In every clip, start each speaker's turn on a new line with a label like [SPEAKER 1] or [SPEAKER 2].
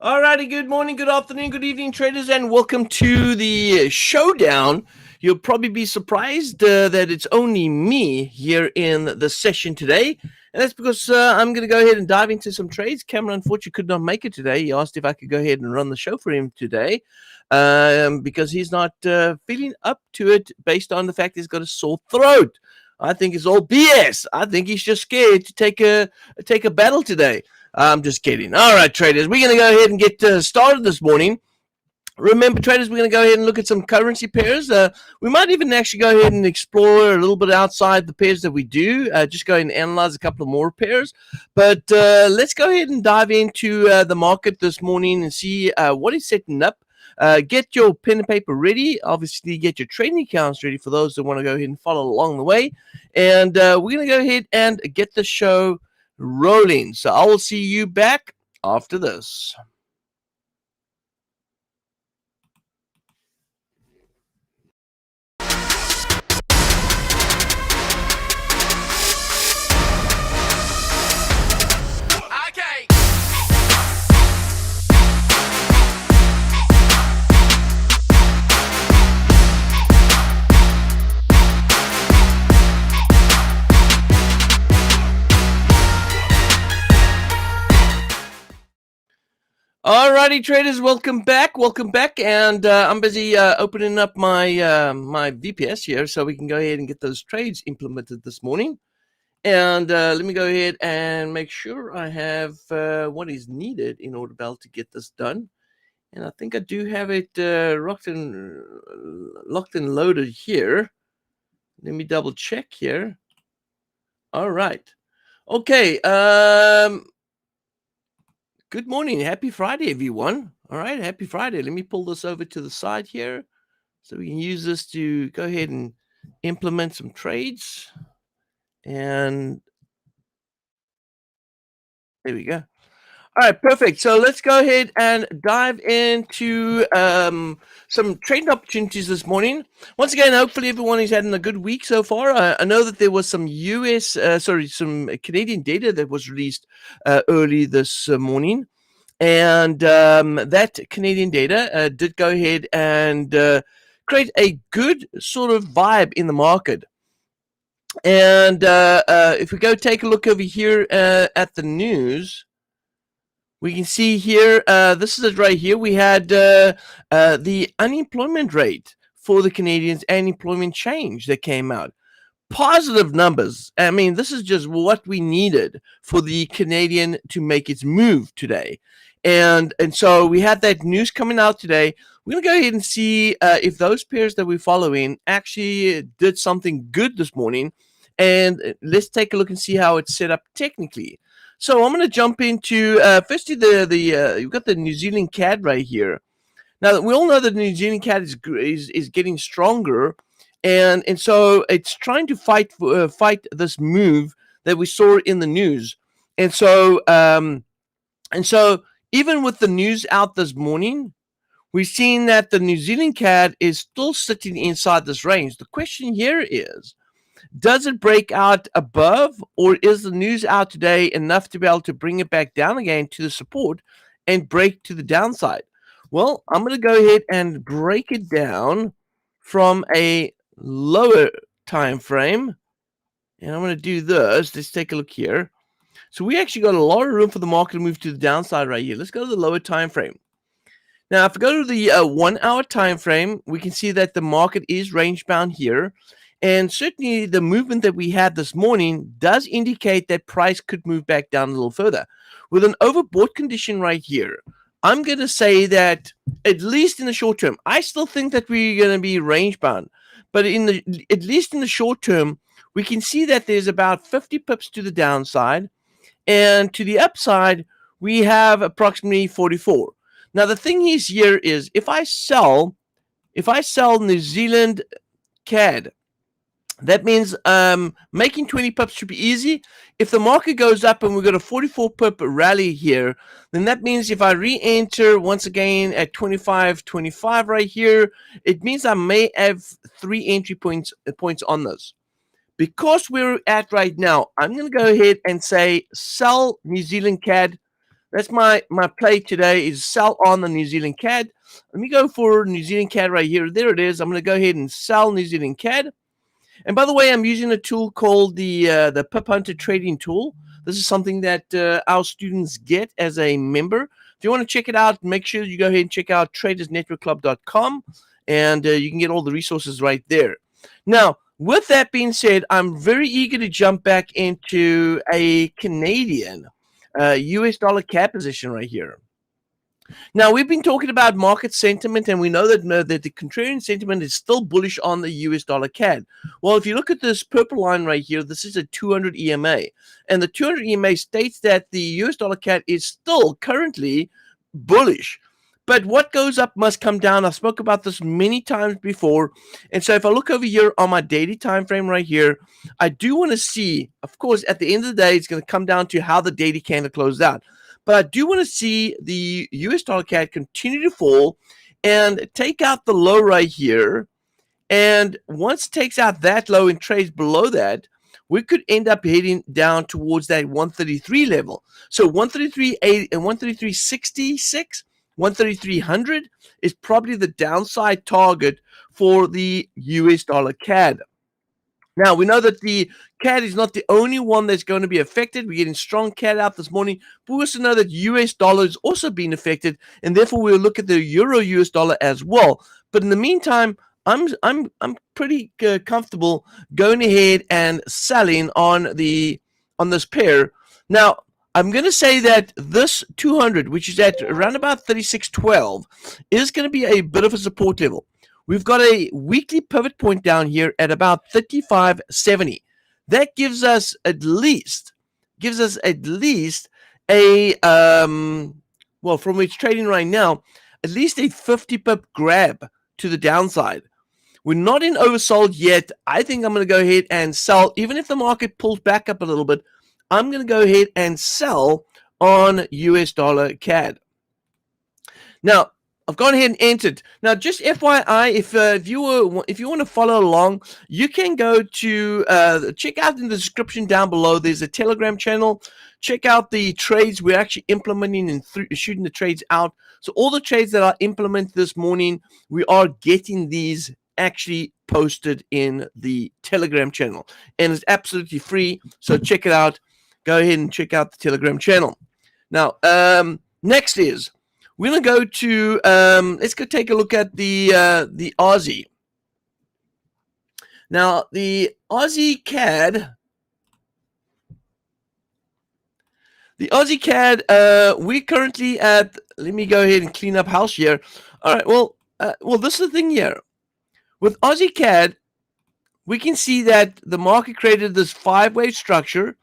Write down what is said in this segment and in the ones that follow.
[SPEAKER 1] Alrighty, good morning, good afternoon, good evening, traders, and welcome to the showdown. You'll probably be surprised that it's only me here in the session today, and that's because I'm going to go ahead and dive into some trades. Cameron, unfortunately, could not make it today. He asked if I could go ahead and run the show for him today because he's not feeling up to it based on the fact he's got a sore throat. I think it's all BS. I think he's just scared to take a battle today. I'm just kidding. All right, traders, we're going to go ahead and get started this morning. Remember, traders, we're going to go ahead and look at some currency pairs. We might even actually go ahead and explore a little bit outside the pairs that we do. Just go ahead and analyze a couple of more pairs. But let's go ahead and dive into the market this morning and see what is setting up. Get your pen and paper ready. Obviously, get your trading accounts ready for those that want to go ahead and follow along the way. And we're going to go ahead and get the show rolling. So I will see you back after this. Alrighty, traders, welcome back, and I'm busy opening up my my VPS here so we can go ahead and get those trades implemented this morning. And let me go ahead and make sure I have what is needed in order to be able to get this done. And I think I do have it locked and loaded here. Let me double check here. All right. Okay. Good morning. Happy Friday, everyone. All right. Happy Friday. Let me pull this over to the side here so we can use this to go ahead and implement some trades. And there we go. All right, perfect. So let's go ahead and dive into some trading opportunities this morning. Once again, hopefully everyone is having a good week so far. I know that there was some some Canadian data that was released early this morning. And that Canadian data did go ahead and create a good sort of vibe in the market. And if we go take a look over here at the news, we can see here, this is it right here. We had the unemployment rate for the Canadians and employment change that came out. Positive numbers. I mean, this is just what we needed for the Canadian to make its move today. And so we had that news coming out today. We're going to go ahead and see if those pairs that we're following actually did something good this morning. And let's take a look and see how it's set up technically. So I'm going to jump into firstly you've got the New Zealand CAD right here. Now we all know that the New Zealand CAD is getting stronger, and so it's trying to fight this move that we saw in the news, and so even with the news out this morning, we've seen that the New Zealand CAD is still sitting inside this range. The question here is, does it break out above, or is the news out today enough to be able to bring it back down again to the support and break to the downside? Well, I'm going to go ahead and break it down from a lower time frame. And I'm going to do this. Let's take a look here. So we actually got a lot of room for the market to move to the downside right here. Let's go to the lower time frame. Now, if we go to the 1 hour time frame, we can see that the market is range bound here. And certainly the movement that we had this morning does indicate that price could move back down a little further. With an overbought condition right here, I'm going to say that at least in the short term, I still think that we're going to be range bound. But at least in the short term, we can see that there's about 50 pips to the downside. And to the upside, we have approximately 44. Now, the thing is here is if I sell New Zealand CAD, that means making 20 pips should be easy. If the market goes up and we've got a 44 pip rally here, then that means if I re-enter once again at 25.25 right here, it means I may have 3 entry points on this. Because we're at right now, I'm going to go ahead and say sell New Zealand CAD. That's my play today is sell on the New Zealand CAD. Let me go for New Zealand CAD right here. There it is. I'm going to go ahead and sell New Zealand CAD. And by the way, I'm using a tool called the Pip Hunter Trading Tool. This is something that our students get as a member. If you want to check it out, make sure you go ahead and check out TradersNetworkClub.com, and you can get all the resources right there. Now, with that being said, I'm very eager to jump back into a Canadian US dollar CAD position right here. Now, we've been talking about market sentiment, and we know that the contrarian sentiment is still bullish on the US dollar CAD. Well, if you look at this purple line right here, this is a 200 EMA. And the 200 EMA states that the US dollar CAD is still currently bullish. But what goes up must come down. I've spoke about this many times before. And so if I look over here on my daily time frame right here, I do want to see, of course, at the end of the day, it's going to come down to how the daily candle closed out. But I do want to see the US dollar CAD continue to fall and take out the low right here. And once it takes out that low and trades below that, we could end up heading down towards that 133 level. So 133.8 and 133.66, 133.100 is probably the downside target for the US dollar CAD. Now, we know that the CAD is not the only one that's going to be affected. We're getting strong CAD out this morning. But we also know that US dollar is also being affected, and therefore we'll look at the euro US dollar as well. But in the meantime, I'm pretty comfortable going ahead and selling on this pair. Now, I'm going to say that this 200, which is at around about 36.12, is going to be a bit of a support level. We've got a weekly pivot point down here at about 35.70. That gives us at least a well, from which trading right now, at least a 50 pip grab to the downside. We're not in oversold yet. I think I'm going to go ahead and sell, even if the market pulls back up a little bit. I'm going to go ahead and sell on US dollar CAD. Now, I've gone ahead and entered. Now, just FYI, if you want to follow along, you can go to check out in the description down below. There's a Telegram channel. Check out the trades we're actually implementing and shooting the trades out. So all the trades that are implemented this morning, we are getting these actually posted in the Telegram channel, and it's absolutely free. So check it out. Go ahead and check out the Telegram channel. Now, next is, we're going to go to, let's go take a look at the Aussie. Now, the Aussie CAD, we're currently at, let me go ahead and clean up house here. All right, well, this is the thing here. With Aussie CAD, we can see that the market created this five-wave structure.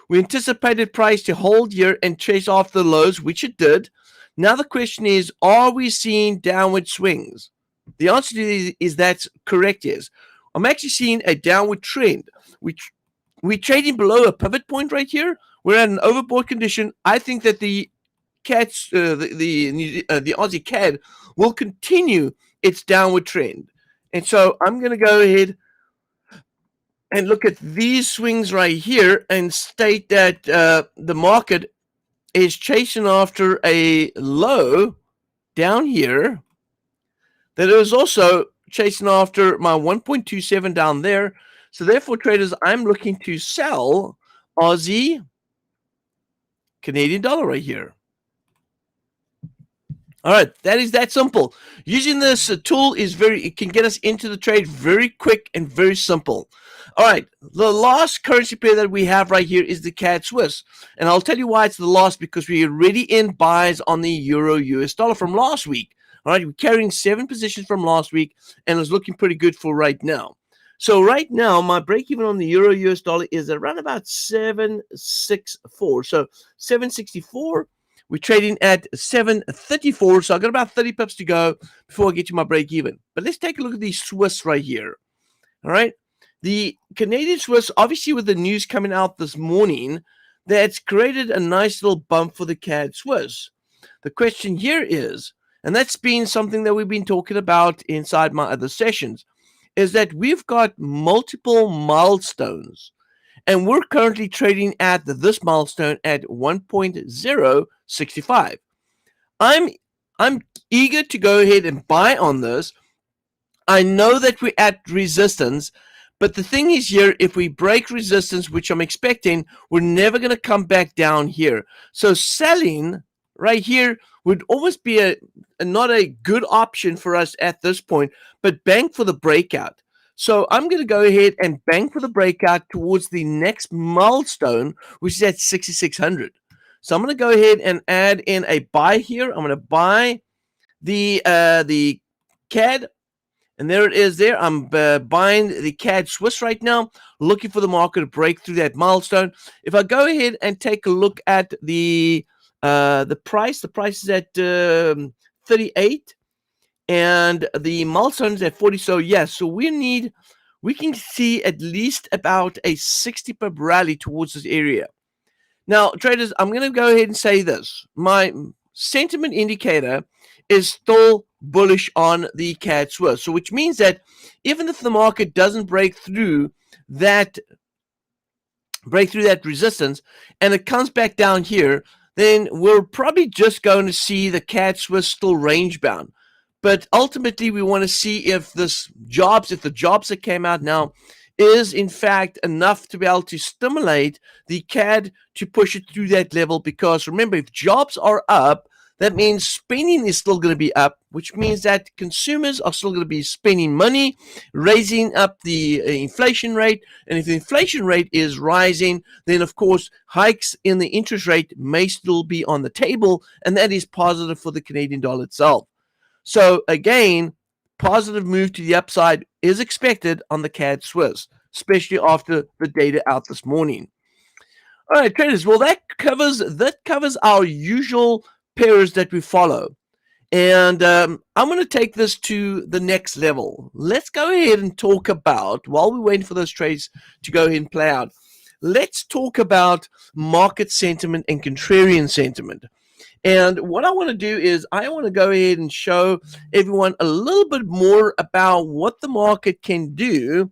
[SPEAKER 1] We anticipated price to hold here and chase off the lows, which it did. Now the question is, are we seeing downward swings? The answer to this is that's correct, yes. I'm actually seeing a downward trend. We're trading below a pivot point right here. We're at an overbought condition. I think that the Aussie CAD will continue its downward trend. And so I'm going to go ahead and look at these swings right here and state that the market is chasing after a low down here that is also chasing after my 1.27 down there. So therefore, traders, I'm looking to sell Aussie Canadian dollar right here. All right, that is that simple. Using this tool is it can get us into the trade very quick and very simple. All right, the last currency pair that we have right here is the CAD Swiss. And I'll tell you why it's the last, because we're already in buys on the euro US dollar from last week. All right, we're carrying 7 positions from last week, and it's looking pretty good for right now. So right now, my break even on the euro US dollar is around about 764. So 764. We're trading at 734, so I've got about 30 pips to go before I get to my break even. But let's take a look at the Swiss right here. All right. The Canadian Swiss, obviously with the news coming out this morning, that's created a nice little bump for the CAD Swiss. The question here is, and that's been something that we've been talking about inside my other sessions, is that we've got multiple milestones. And we're currently trading at this milestone at 1.065. I'm eager to go ahead and buy on this. I know that we're at resistance, but the thing is here, if we break resistance, which I'm expecting, we're never going to come back down here. So selling right here would almost be not a good option for us at this point, but bank for the breakout. So I'm going to go ahead and bank for the breakout towards the next milestone, which is at 6,600. So I'm going to go ahead and add in a buy here. I'm going to buy the CAD, and there it is there. I'm buying the CAD Swiss right now, looking for the market to break through that milestone. If I go ahead and take a look at the price is at 38, and the milestone is at 40. So yes, so we can see at least about a 60 pip rally towards this area. Now, traders, I'm going to go ahead and say this. My sentiment indicator is still bullish on the CAD Swiss. So which means that even if the market doesn't break through that resistance and it comes back down here, then we're probably just going to see the CAD Swiss still range bound. But ultimately, we want to see if the jobs that came out now is in fact enough to be able to stimulate the CAD to push it through that level. Because remember, if jobs are up, that means spending is still going to be up, which means that consumers are still going to be spending money, raising up the inflation rate. And if the inflation rate is rising, then of course hikes in the interest rate may still be on the table, and that is positive for the Canadian dollar itself. So again, positive move to the upside is expected on the CAD Swiss, especially after the data out this morning. All right, traders. Well, that covers our usual pairs that we follow, and I'm going to take this to the next level. Let's go ahead and talk about, while we're waiting for those trades to go ahead and play out, let's talk about market sentiment and contrarian sentiment. And what I want to do is I want to go ahead and show everyone a little bit more about what the market can do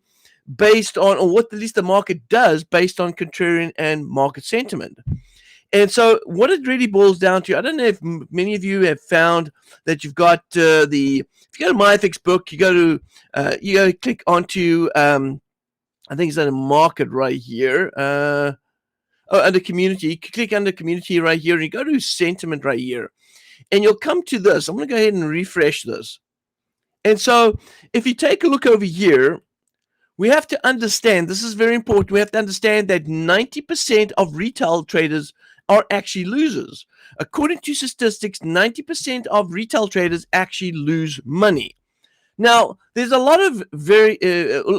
[SPEAKER 1] based on, or what at least the market does based on contrarian and market sentiment. And so what it really boils down to, I don't know if many of you have found that you've got if you go to my FxBook, you go to click onto, I think it's under market right here. Under community, click under community right here, and you go to sentiment right here, and you'll come to this. I'm going to go ahead and refresh this. And so if you take a look over here, we have to understand, this is very important, we have to understand that 90% of retail traders are actually losers. According to statistics, 90% of retail traders actually lose money. Now, there's a lot of very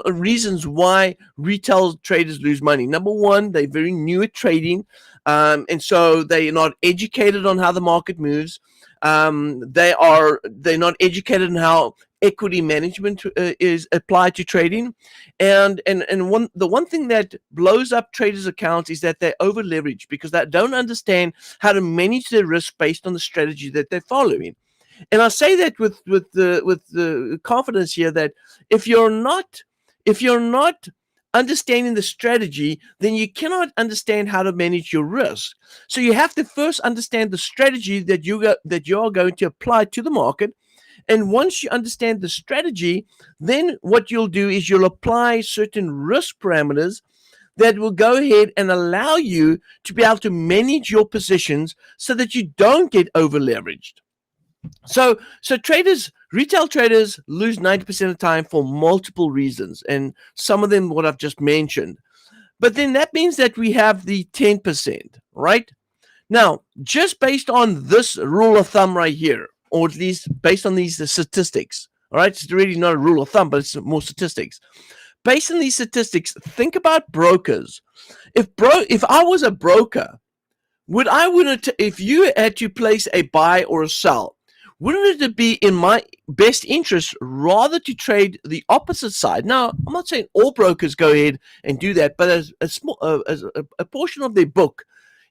[SPEAKER 1] reasons why retail traders lose money. Number one, they're very new at trading, and so they're not educated on how the market moves. They're not educated on how equity management is applied to trading, and the one thing that blows up traders' accounts is that they're over leveraged because they don't understand how to manage their risk based on the strategy that they're following. And I say that with the confidence here that if you're not understanding the strategy, then you cannot understand how to manage your risk. So you have to first understand the strategy that you are going to apply to the market. And once you understand the strategy, then what you'll do is you'll apply certain risk parameters that will go ahead and allow you to be able to manage your positions so that you don't get over leveraged. So retail traders lose 90% of the time for multiple reasons, and some of them what I've just mentioned. But then that means that we have the 10%, right? Now, just based on this rule of thumb right here, or at least based on these statistics, all right? It's really not a rule of thumb, but it's more statistics. Based on these statistics, think about brokers. If I was a broker, if you had to place a buy or a sell, wouldn't it be in my best interest rather to trade the opposite side? Now, I'm not saying all brokers go ahead and do that, but as a portion of their book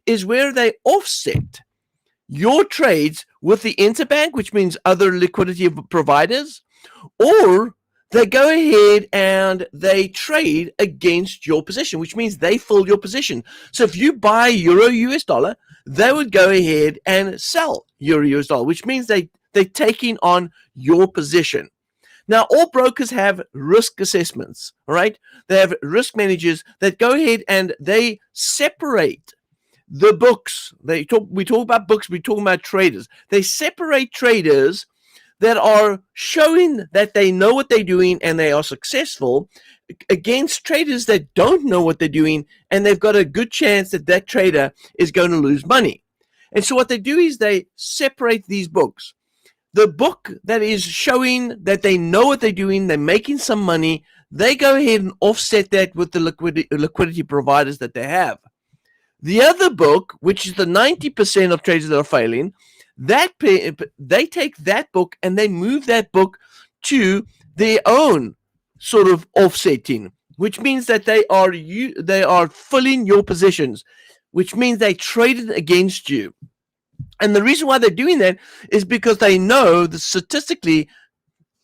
[SPEAKER 1] is where they offset your trades with the interbank, which means other liquidity providers, or they go ahead and they trade against your position, which means they fill your position. So if you buy euro US dollar, they would go ahead and sell euro US dollar, which means they're taking on your position. Now, all brokers have risk assessments, all right? They have risk managers that go ahead and they separate the books. We talk about books, we talk about traders. They separate traders that are showing that they know what they're doing and they are successful against traders that don't know what they're doing and they've got a good chance that that trader is going to lose money. And so what they do is they separate these books. The book that is showing that they know what they're doing, they're making some money, they go ahead and offset that with the liquidity providers that they have. The other book, which is the 90% of traders that are failing, they take that book and they move that book to their own sort of offsetting, which means that they are filling your positions, which means they traded against you. And the reason why they're doing that is because they know that statistically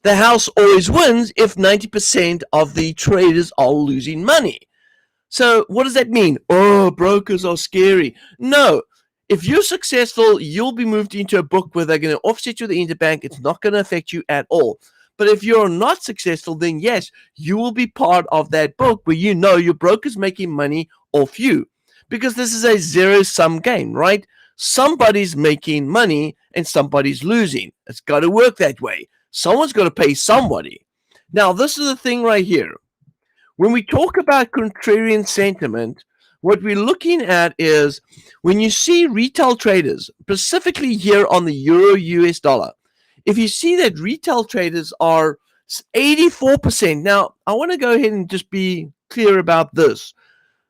[SPEAKER 1] the house always wins if 90% of the traders are losing money. So what does that mean? Oh, brokers are scary. No. If you're successful, you'll be moved into a book where they're going to offset you the interbank. It's not going to affect you at all. But if you're not successful, then yes, you will be part of that book where you know your broker's making money off you. Because this is a zero-sum game, right? Somebody's making money and somebody's losing. It's got to work that way. Someone's got to pay somebody. Now, this is the thing right here. When we talk about contrarian sentiment, what we're looking at is when you see retail traders, specifically here on the euro US dollar, if you see that retail traders are 84%. Now, I want to go ahead and just be clear about this.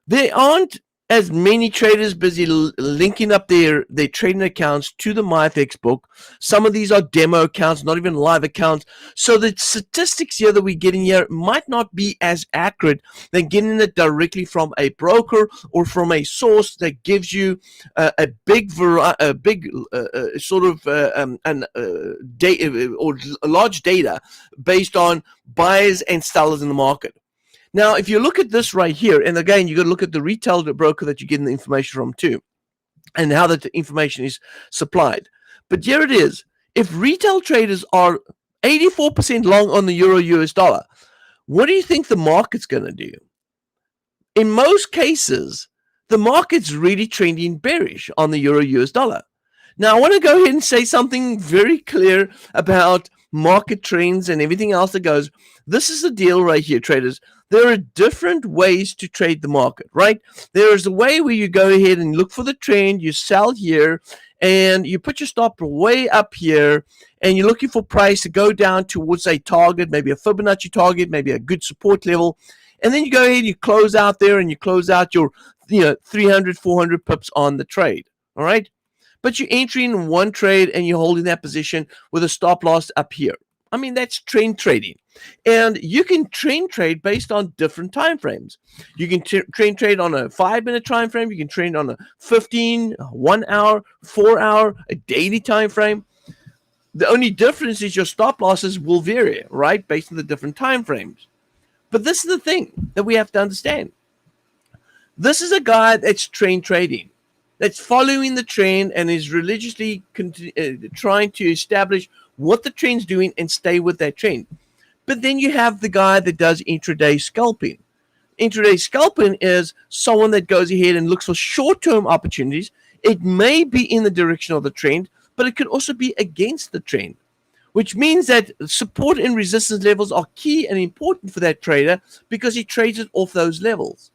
[SPEAKER 1] There aren't as many traders busy linking up their trading accounts to the MyFX book. Some of these are demo accounts, not even live accounts. So the statistics here that we're getting here might not be as accurate than getting it directly from a broker or from a source that gives you a big sort of data or large data based on buyers and sellers in the market. Now, if you look at this right here, and again, you got to look at the retail broker that you're getting the information from too, and how that information is supplied. But here it is. If retail traders are 84% long on the euro US dollar, what do you think the market's going to do? In most cases, the market's really trending bearish on the euro US dollar. Now, I want to go ahead and say something very clear about market trends and everything else that goes. This is the deal right here, traders. There are different ways to trade the market, right? There is a way where you go ahead and look for the trend, you sell here, and you put your stop way up here, and you're looking for price to go down towards a target, maybe a Fibonacci target, maybe a good support level, and then you go ahead and you close out there, and you close out your 300, 400 pips on the trade, all right? But you're entering one trade, and you're holding that position with a stop loss up here. I mean, that's trend trading. And you can trend trade based on different time frames. You can trend trade on a 5-minute time frame. You can trade on a 15, 1 hour, 4 hour, a daily time frame. The only difference is your stop losses will vary, right, based on the different time frames. But this is the thing that we have to understand. This is a guy that's trend trading, that's following the trend and is religiously trying to establish what the trend's doing and stay with that trend. But then you have the guy that does intraday scalping. Intraday scalping is someone that goes ahead and looks for short-term opportunities. It may be in the direction of the trend, but it could also be against the trend, which means that support and resistance levels are key and important for that trader because he trades it off those levels.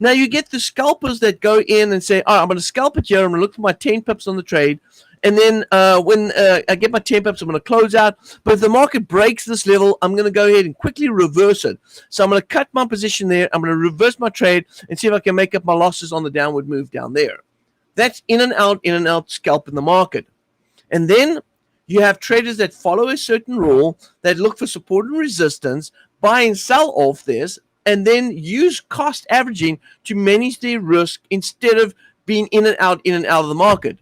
[SPEAKER 1] Now, you get the scalpers that go in and say, I'm going to scalp it here. I'm going to look for my 10 pips on the trade. And then when I get my 10 pips, I'm going to close out. But if the market breaks this level, I'm going to go ahead and quickly reverse it. So I'm going to cut my position there. I'm going to reverse my trade and see if I can make up my losses on the downward move down there. That's in and out scalp in the market. And then you have traders that follow a certain rule, that look for support and resistance, buy and sell off this, and then use cost averaging to manage their risk instead of being in and out of the market.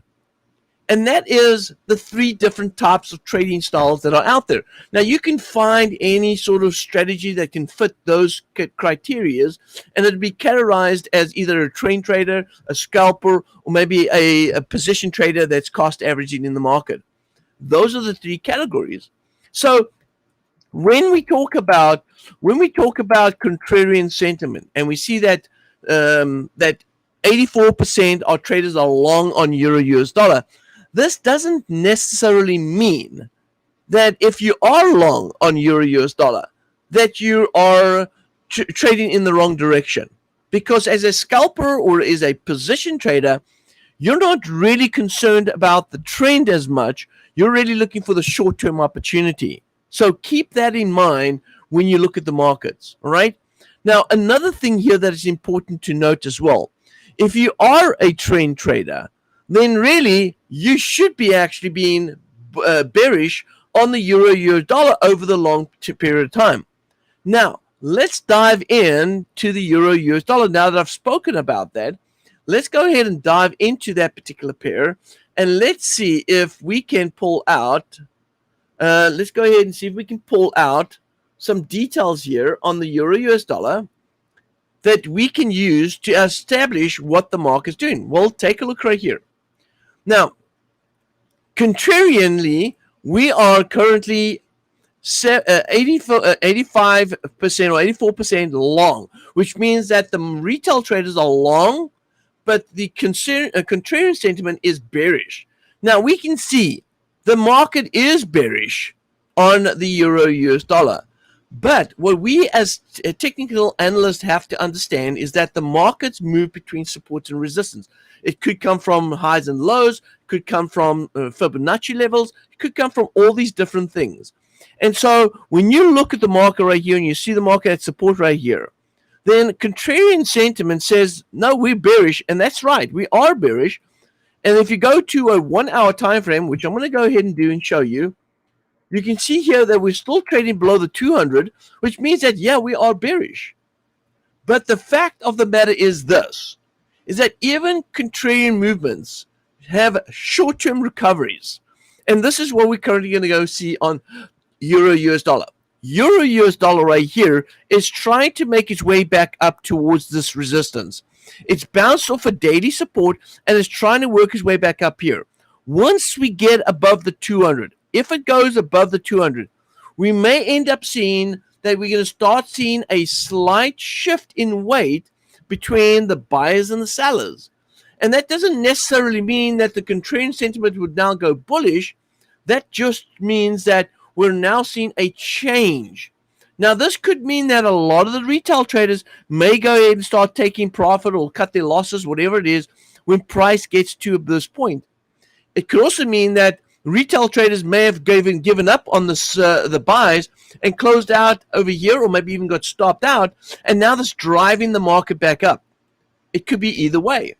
[SPEAKER 1] And that is the 3 different types of trading styles that are out there. Now, you can find any sort of strategy that can fit those criteria, and it'll be categorized as either a trend trader, a scalper, or maybe a position trader that's cost averaging in the market. Those are the 3 categories. So when we talk about contrarian sentiment, and we see that that 84% of traders are long on euro US dollar, this doesn't necessarily mean that if you are long on euro US dollar, that you are trading in the wrong direction. Because as a scalper or as a position trader, you're not really concerned about the trend as much. You're really looking for the short-term opportunity. So keep that in mind when you look at the markets, all right? Now, another thing here that is important to note as well, if you are a trend trader, then really you should be actually being bearish on the euro US dollar over the long period of time. Now, let's dive in to the euro US dollar. Now that I've spoken about that, let's go ahead and dive into that particular pair, and let's see if we can pull out, let's go ahead and see if we can pull out some details here on the euro US dollar that we can use to establish what the market's doing. Well, take a look right here. Now, contrarianly, we are currently 85% or 84% long, which means that the retail traders are long, but the contrarian sentiment is bearish. Now, we can see the market is bearish on the euro US dollar. But what we as technical analysts have to understand is that the markets move between supports and resistance. It could come from highs and lows, could come from Fibonacci levels, it could come from all these different things. And so when you look at the market right here and you see the market at support right here, then contrarian sentiment says, no, we're bearish. And that's right, we are bearish. And if you go to a 1 hour time frame, which I'm going to go ahead and do and show you, you can see here that we're still trading below the 200, which means that, yeah, we are bearish. But the fact of the matter is this, is that even contrarian movements have short-term recoveries. And this is what we're currently going to go see on euro US dollar. Euro US dollar right here is trying to make its way back up towards this resistance. It's bounced off a daily support and is trying to work its way back up here. Once we get above the 200, if it goes above the 200, we may end up seeing that we're going to start seeing a slight shift in weight between the buyers and the sellers. And that doesn't necessarily mean that the contrarian sentiment would now go bullish. That just means that we're now seeing a change. Now, this could mean that a lot of the retail traders may go ahead and start taking profit or cut their losses, whatever it is, when price gets to this point. It could also mean that retail traders may have given up on this, the buys and closed out over here, or maybe even got stopped out, and now that's driving the market back up. It could be either way.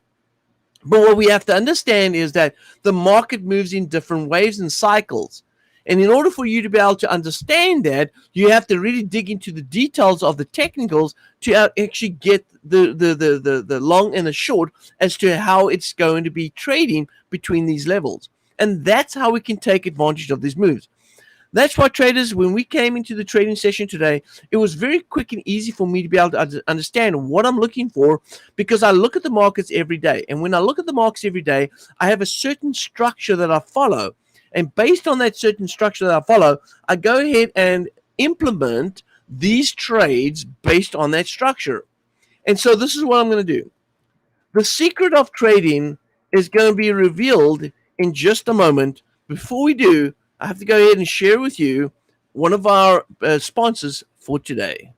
[SPEAKER 1] But what we have to understand is that the market moves in different waves and cycles. And in order for you to be able to understand that, you have to really dig into the details of the technicals to actually get the long and the short as to how it's going to be trading between these levels. And that's how we can take advantage of these moves. That's why traders, when we came into the trading session today, it was very quick and easy for me to be able to understand what I'm looking for, because I look at the markets every day. And when I look at the markets every day, I have a certain structure that I follow. And based on that certain structure that I follow, I go ahead and implement these trades based on that structure. And so this is what I'm going to do. The secret of trading is going to be revealed in just a moment. Before we do, I have to go ahead and share with you one of our sponsors for today.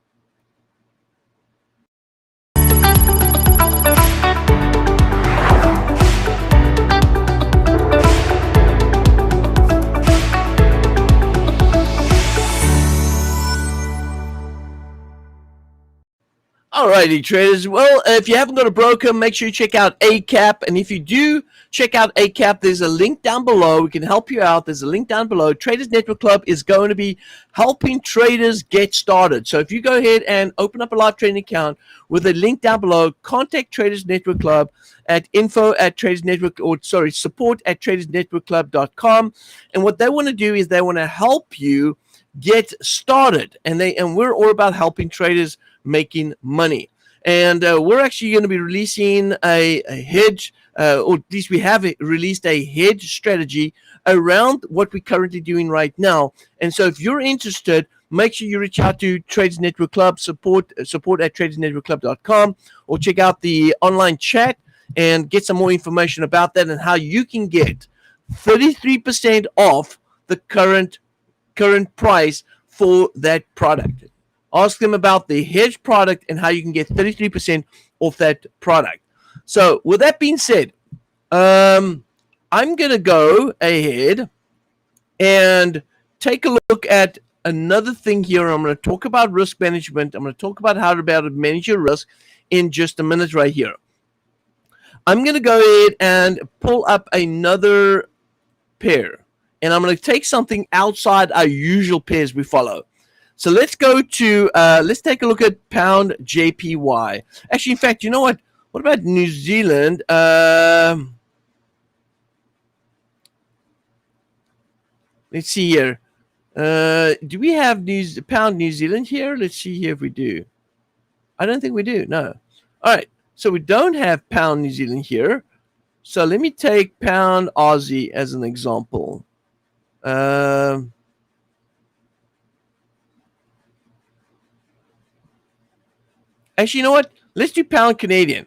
[SPEAKER 1] All Alrighty, traders. Well, if you haven't got a broker, make sure you check out ACAP. And if you do check out ACAP, there's a link down below. We can help you out. There's a link down below. Traders Network Club is going to be helping traders get started. So if you go ahead and open up a live trading account with a link down below, contact Traders Network Club at support@tradersnetworkclub.com. And what they want to do is they want to help you get started. And we're all about helping traders making money. And we're actually going to be releasing a hedge, or at least we have released a hedge strategy around what we're currently doing right now. And so if you're interested, make sure you reach out to Traders Network Club, support@tradersnetworkclub.com, or check out the online chat and get some more information about that and how you can get 33% off the current price for that product. Ask them about the hedge product and how you can get 33% off that product. So with that being said, I'm going to go ahead and take a look at another thing here. I'm going to talk about risk management. I'm going to talk about how to manage your risk in just a minute right here. I'm going to go ahead and pull up another pair. And I'm going to take something outside our usual pairs we follow. So let's go to, let's take a look at pound JPY. Actually, in fact, you know what? What about New Zealand? Let's see here. Do we have pound New Zealand here? Let's see here if we do. I don't think we do. No. All right. So we don't have pound New Zealand here. So let me take pound Aussie as an example. Actually, you know what? Let's do pound Canadian.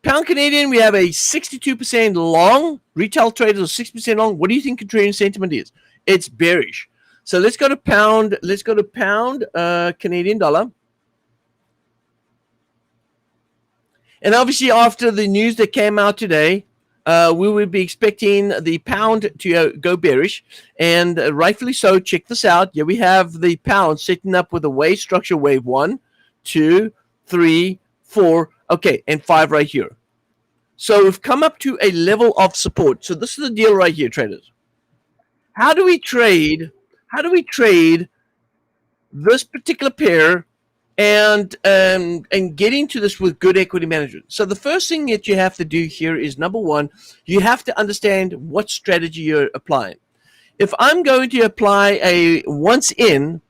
[SPEAKER 1] Pound Canadian, we have a 62% long. Retail traders are 6% long. What do you think contrarian sentiment is? It's bearish. So let's go to pound. Let's go to pound Canadian dollar. And obviously, after the news that came out today, we would be expecting the pound to go bearish, and rightfully so. Check this out. Yeah, we have the pound setting up with a wave structure, wave 1, 2, 3, 4, okay, and 5 right here. So we've come up to a level of support. So this is the deal right here, traders. How do we trade? How do we trade this particular pair and get into this with good equity management? So the first thing that you have to do here is, number one, you have to understand what strategy you're applying. If I'm going to apply a once in,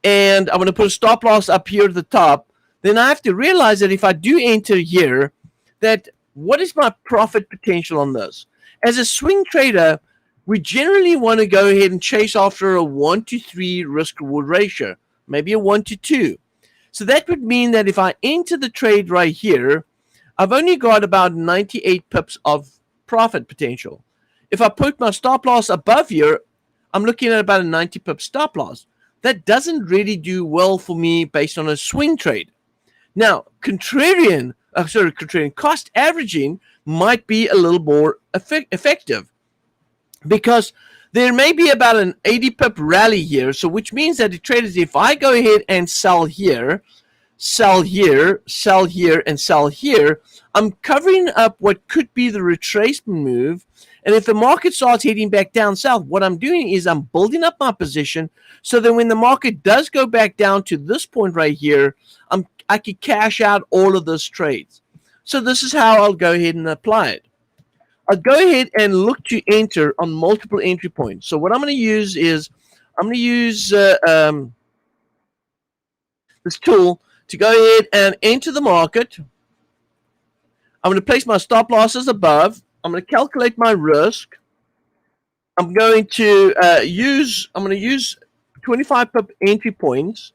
[SPEAKER 1] and I'm going to put a stop loss up here at the top, then I have to realize that if I do enter here, that what is my profit potential on this? As a swing trader, we generally want to go ahead and chase after a 1-to-3 risk-reward ratio, maybe a 1-to-2. So that would mean that if I enter the trade right here, I've only got about 98 pips of profit potential. If I put my stop loss above here, I'm looking at about a 90 pip stop loss. That doesn't really do well for me based on a swing trade. Now, contrarian cost averaging might be a little more effective, because there may be about an 80 pip rally here. So which means that the traders, if I go ahead and sell here, sell here, sell here, and sell here, I'm covering up what could be the retracement move. And if the market starts heading back down south, what I'm doing is I'm building up my position so that when the market does go back down to this point right here, I can cash out all of those trades. So this is how I'll go ahead and apply it. I'll go ahead and look to enter on multiple entry points. So what I'm going to use is I'm going to use this tool to go ahead and enter the market. I'm going to place my stop losses above. I'm going to calculate my risk. I'm going to use 25 pip entry points,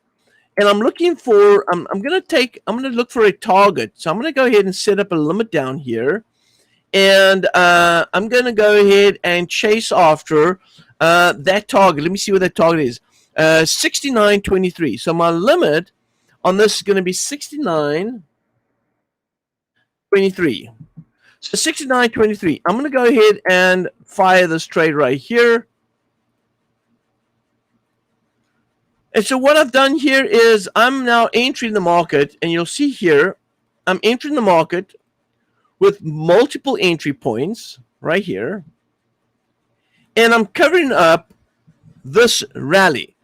[SPEAKER 1] and I'm looking for I'm going to look for a target. So I'm going to go ahead and set up a limit down here, and I'm going to go ahead and chase after that target. Let me see what that target is. 69.23. So my limit on this is going to be 69.23. So 69.23. I'm going to go ahead and fire this trade right here. And so what I've done here is I'm now entering the market, and you'll see here, I'm entering the market with multiple entry points right here, and I'm covering up this rally.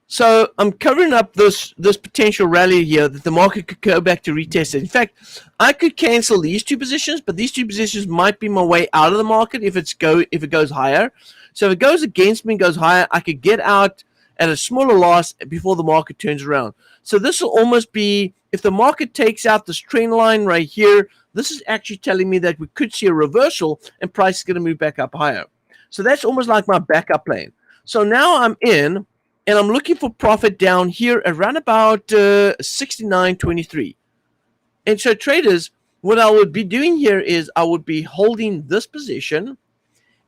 [SPEAKER 1] So I'm covering up this potential rally here that the market could go back to retest it. In fact, I could cancel these two positions, but these two positions might be my way out of the market if it goes higher. So if it goes against me and goes higher, I could get out at a smaller loss before the market turns around. So this will almost be, if the market takes out this trend line right here, this is actually telling me that we could see a reversal and price is going to move back up higher. So that's almost like my backup plan. So now I'm in, and I'm looking for profit down here around about 69.23. And so traders, what I would be doing here is I would be holding this position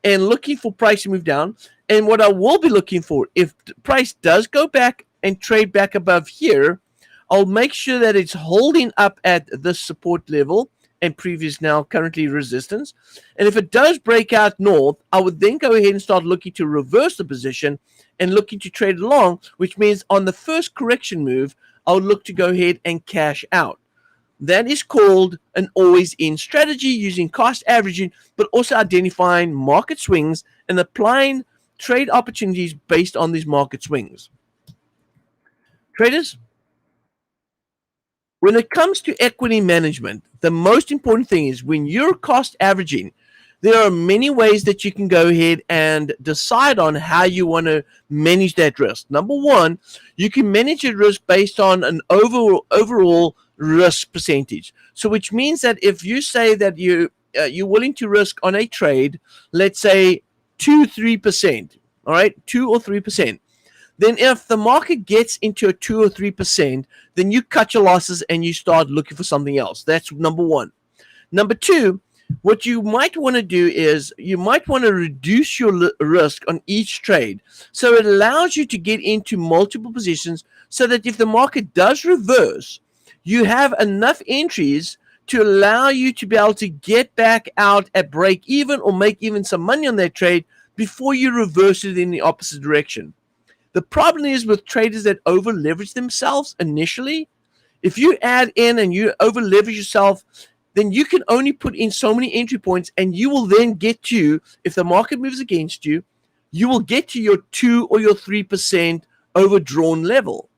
[SPEAKER 1] and looking for price to move down. And what I will be looking for, if the price does go back and trade back above here, I'll make sure that it's holding up at this support level and previous now currently resistance. And if it does break out north, I would then go ahead and start looking to reverse the position and looking to trade along, which means on the first correction move, I would look to go ahead and cash out. That is called an always-in strategy, using cost averaging, but also identifying market swings and applying trade opportunities based on these market swings. Traders, when it comes to equity management, the most important thing is when you're cost averaging, there are many ways that you can go ahead and decide on how you want to manage that risk. Number one, you can manage your risk based on an overall risk percentage. So which means that if you say that you're willing to risk on a trade, let's say 2-3%, all right, 2 or 3%. Then if the market gets into a 2 or 3%, then you cut your losses and you start looking for something else. That's number one. Number two, what you might want to do is you might want to reduce your risk on each trade. So it allows you to get into multiple positions so that if the market does reverse, you have enough entries to allow you to be able to get back out at break even or make even some money on that trade before you reverse it in the opposite direction. The problem is with traders that over leverage themselves initially. If you add in and you over leverage yourself, then you can only put in so many entry points, and you will then get to, if the market moves against you, you will get to your 2 or your 3% overdrawn level.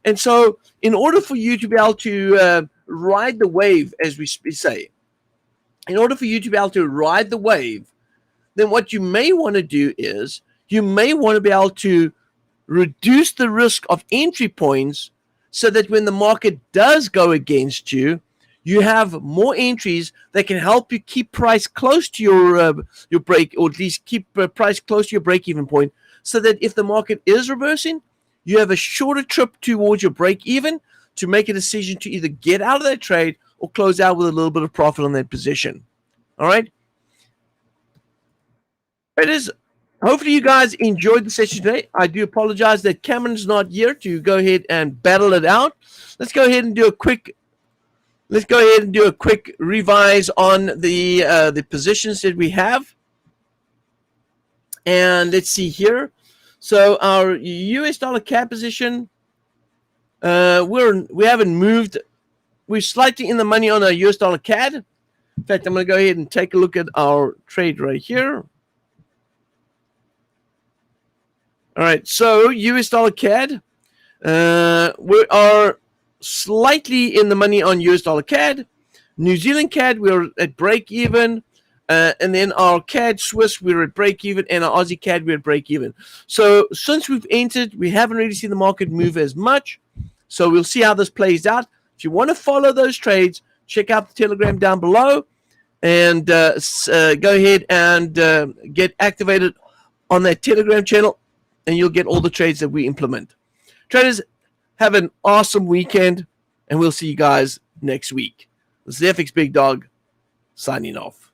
[SPEAKER 1] And so in order for you to be able to ride the wave, as we say, in order for you to be able to ride the wave, then what you may want to do is you may want to be able to reduce the risk of entry points so that when the market does go against you, you have more entries that can help you keep price close to your break, or at least keep price close to your break-even point, so that if the market is reversing, you have a shorter trip towards your break-even to make a decision to either get out of that trade or close out with a little bit of profit on that position. All right? It is. Hopefully you guys enjoyed the session today. I do apologize that Cameron's not here to go ahead and battle it out. Let's go ahead and do a quick revise on the positions that we have. And let's see here. So our US dollar CAD position, we haven't moved. We're slightly in the money on our US dollar CAD. In fact, I'm going to go ahead and take a look at our trade right here. All right, so US dollar CAD, we are slightly in the money on US dollar CAD. New Zealand CAD, we're at break even. And then our CAD Swiss, we're at break even. And our Aussie CAD, we're at break even. So since we've entered, we haven't really seen the market move as much. So we'll see how this plays out. If you want to follow those trades, check out the Telegram down below. And go ahead and get activated on that Telegram channel, and you'll get all the trades that we implement. Traders, have an awesome weekend, and we'll see you guys next week. This is FxBigDog signing off.